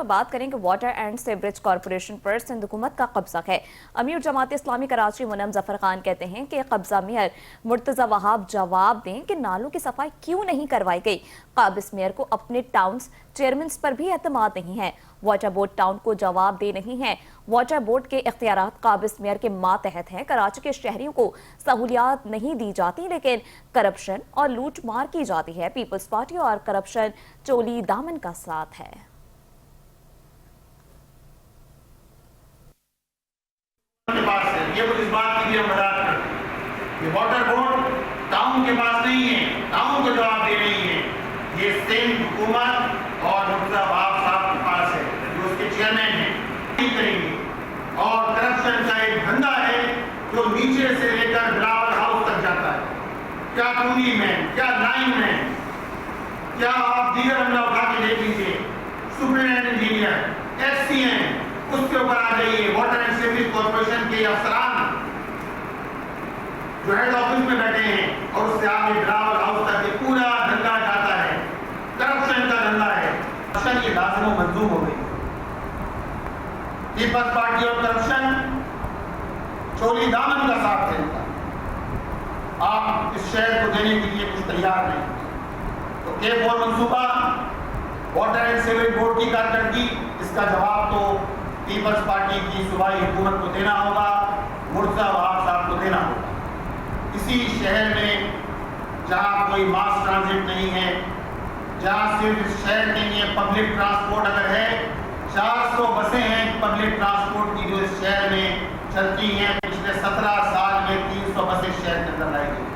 بات کریں کہ واٹر اینڈ سیوریج کارپوریشن پر سندھ حکومت کا قبضہ ہے۔ امیر جماعت اسلامی کراچی منم ظفر خان کہتے ہیں کہ قبضہ میئر مرتضی وہاب جواب دیں کہ نالوں کی صفائی کیوں نہیں کروائی گئی۔ قابض میئر کو اپنے ٹاؤنز چیئرمنز پر بھی اعتماد نہیں ہے۔ واٹر بورڈ ٹاؤن کو جواب دے نہیں ہے۔ واٹر بورڈ کے اختیارات قابض میئر کے ماتحت ہیں۔ کراچی کے شہریوں کو سہولیات نہیں دی جاتی لیکن کرپشن اور لوٹ مار کی جاتی ہے۔ پیپلز پارٹی اور کرپشن چولی دامن کا ساتھ ہے۔ یہ اس بات کی بھی ہم وضاحت کرتے ہیں کہ واٹر بورڈ ٹاؤن کے پاس نہیں ہے، ٹاؤن کو جواب دے رہی ہے، یہ سندھ حکومت اور مرتضی وہاب صاحب کے پاس ہے جو اس کے چیئرمین ہیں، نہیں کریں گے۔ اور کرپشن کا ایک دھندا ہے جو نیچے سے لے کر بلاول ہاؤس تک جاتا ہے۔ کیا پوری میں کیا لائن میں کیا آپ دیگر عملہ اٹھا کے دیکھ لیجیے، superintendent engineer, S C N, اس کے اوپر آ جائیے، واٹر اینڈ سیوریج کارپوریشن کے افسران جو ہیڈ آفس میں بیٹھے ہیں، اور اس سے آگے بلاول ہاؤس تک یہ پورا دھندا جاتا ہے، کرپشن کا دھندا ہے۔ کرپشن یہ لازم و منظوم ہو گئی۔ پیپلز پارٹی اور کرپشن چولی دامن کا ساتھ دیتا، آپ اس شہر کو دینے کے لیے کچھ تیار نہیں۔ تو K4 منصوبہ، واٹر اینڈ سیوریج بورڈ کی کارکردگی، اس کا جواب تو پیپلز پارٹی کی صوبائی حکومت کو دینا ہوگا، مرتضی وہاب صاحب کو دینا ہوگا۔ اسی شہر میں جہاں کوئی ماس ٹرانزٹ نہیں ہے، جہاں صرف شہر نہیں ہے، پبلک ٹرانسپورٹ اگر ہے، 400 بسیں ہیں پبلک ٹرانسپورٹ کی جو اس شہر میں چلتی ہیں، پچھلے 17 سال میں 300 بسیں شہر کے اندر لائی گئی۔